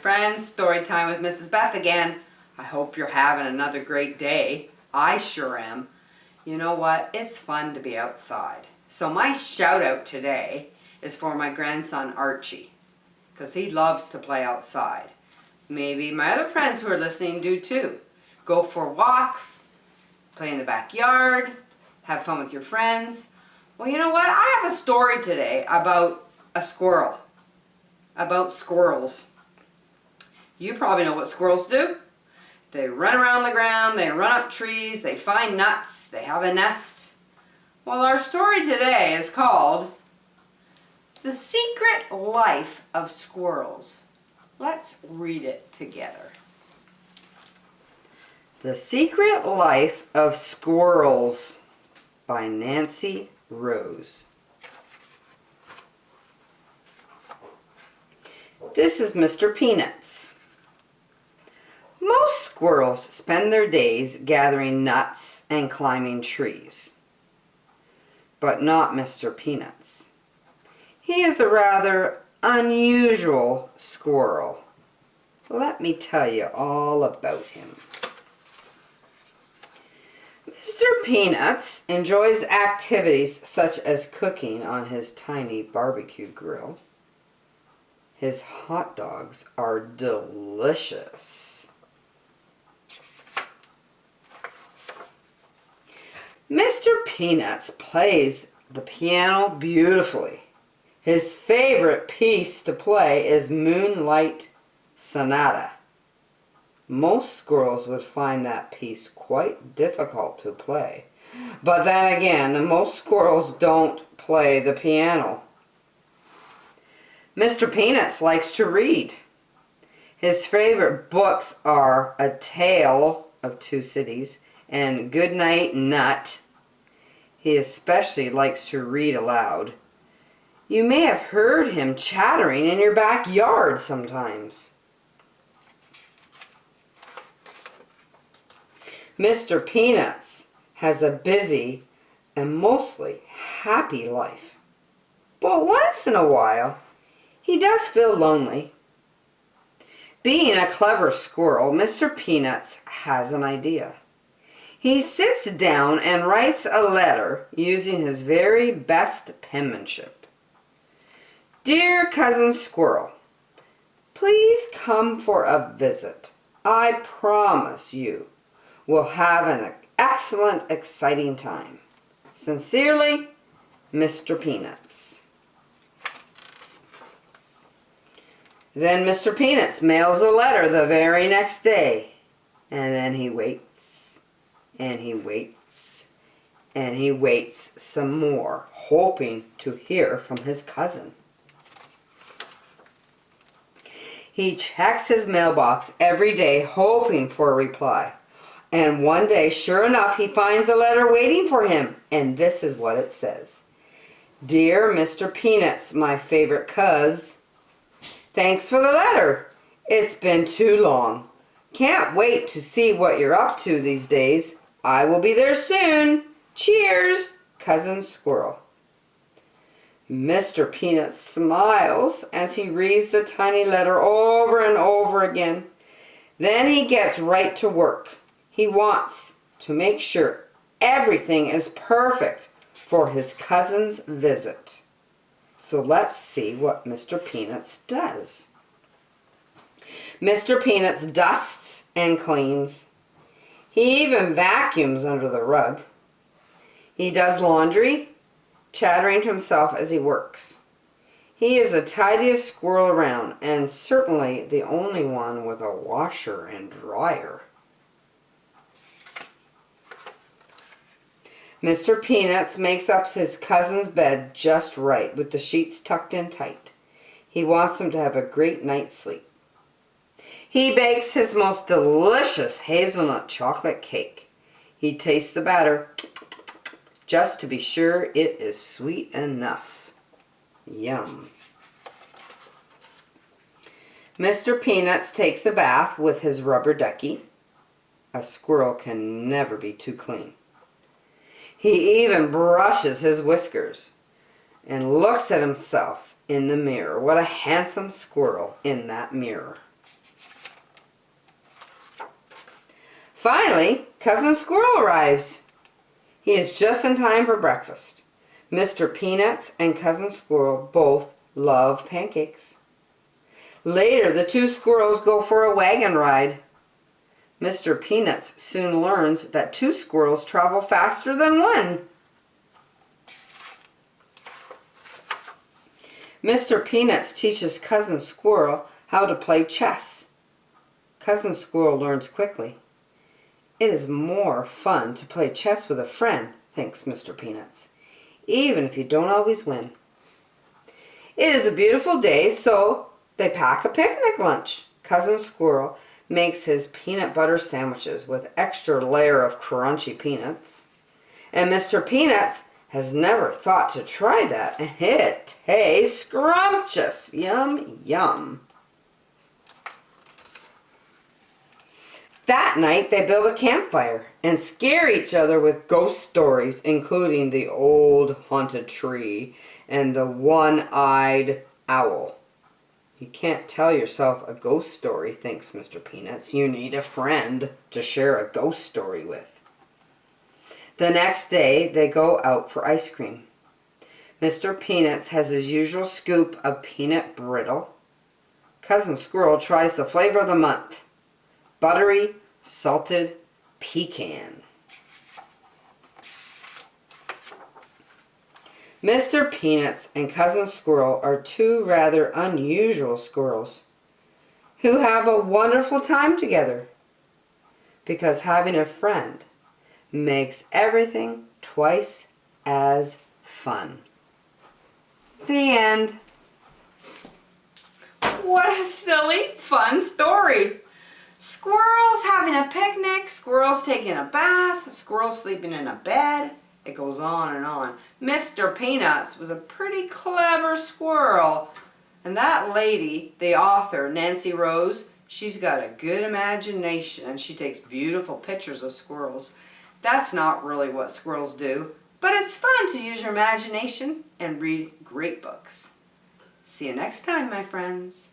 friends, story time with Mrs. Beth again. I hope you're having another great day. I sure am. You know what? It's fun to be outside. So my shout out today is for my grandson Archie, because he loves to play outside. Maybe my other friends who are listening do too. Go for walks, play in the backyard, have fun with your friends. Well, you know what? I have a story today about a squirrel. About squirrels. You probably know what squirrels do. They run around the ground, they run up trees, they find nuts, they have a nest. Well, our story today is called The Secret Life of Squirrels. Let's read it together. The Secret Life of Squirrels by Nancy Rose. This is Mr. Peanuts. Most squirrels spend their days gathering nuts and climbing trees. But not Mr. Peanuts. He is a rather unusual squirrel. Let me tell you all about him. Mr. Peanuts enjoys activities such as cooking on his tiny barbecue grill. His hot dogs are delicious. Mr. Peanuts plays the piano beautifully. His favorite piece to play is Moonlight Sonata. Most squirrels would find that piece quite difficult to play. But then again, most squirrels don't play the piano. Mr. Peanuts likes to read. His favorite books are A Tale of Two Cities and Goodnight Nut. He especially likes to read aloud. You may have heard him chattering in your backyard sometimes. Mr. Peanuts has a busy and mostly happy life. But once in a while, he does feel lonely. Being a clever squirrel, Mr. Peanuts has an idea. He sits down and writes a letter using his very best penmanship. Dear Cousin Squirrel, please come for a visit. I promise you we'll have an excellent, exciting time. Sincerely, Mr. Peanuts. Then Mr. Peanuts mails a letter the very next day. And then he waits, and he waits, and he waits some more, hoping to hear from his cousin. He checks his mailbox every day, hoping for a reply. And one day, sure enough, he finds a letter waiting for him. And this is what it says. Dear Mr. Peanuts, my favorite cuz, thanks for the letter. It's been too long. Can't wait to see what you're up to these days. I will be there soon. Cheers, Cousin Squirrel. Mr. Peanuts smiles as he reads the tiny letter over and over again. Then he gets right to work. He wants to make sure everything is perfect for his cousin's visit. So let's see what Mr. Peanuts does. Mr. Peanuts dusts and cleans. He even vacuums under the rug. He does laundry, chattering to himself as he works. He is the tidiest squirrel around, and certainly the only one with a washer and dryer. Mr. Peanuts makes up his cousin's bed just right, with the sheets tucked in tight. He wants him to have a great night's sleep. He bakes his most delicious hazelnut chocolate cake. He tastes the batter just to be sure it is sweet enough. Yum. Mr. Peanuts takes a bath with his rubber ducky. A squirrel can never be too clean. He even brushes his whiskers and looks at himself in the mirror. What a handsome squirrel in that mirror. Finally, Cousin Squirrel arrives. He is just in time for breakfast. Mr. Peanuts and Cousin Squirrel both love pancakes. Later, the two squirrels go for a wagon ride. Mr. Peanuts soon learns that two squirrels travel faster than one. Mr. Peanuts teaches Cousin Squirrel how to play chess. Cousin Squirrel learns quickly. It is more fun to play chess with a friend, thinks Mr. Peanuts, even if you don't always win. It is a beautiful day, so they pack a picnic lunch. Cousin Squirrel makes his peanut butter sandwiches with extra layer of crunchy peanuts. And Mr. Peanuts has never thought to try that, and it tastes scrumptious. Yum, yum. That night they build a campfire and scare each other with ghost stories, including the old haunted tree and the one-eyed owl. You can't tell yourself a ghost story, thinks Mr. Peanuts. You need a friend to share a ghost story with. The next day, they go out for ice cream. Mr. Peanuts has his usual scoop of peanut brittle. Cousin Squirrel tries the flavor of the month, buttery, salted pecan. Mr. Peanuts and Cousin Squirrel are two rather unusual squirrels who have a wonderful time together because having a friend makes everything twice as fun. The end. What a silly, fun story. Squirrels having a picnic, squirrels taking a bath, squirrels sleeping in a bed. It goes on and on. Mr. Peanuts was a pretty clever squirrel. And that lady, the author, Nancy Rose, she's got a good imagination and she takes beautiful pictures of squirrels. That's not really what squirrels do, but it's fun to use your imagination and read great books. See you next time, my friends.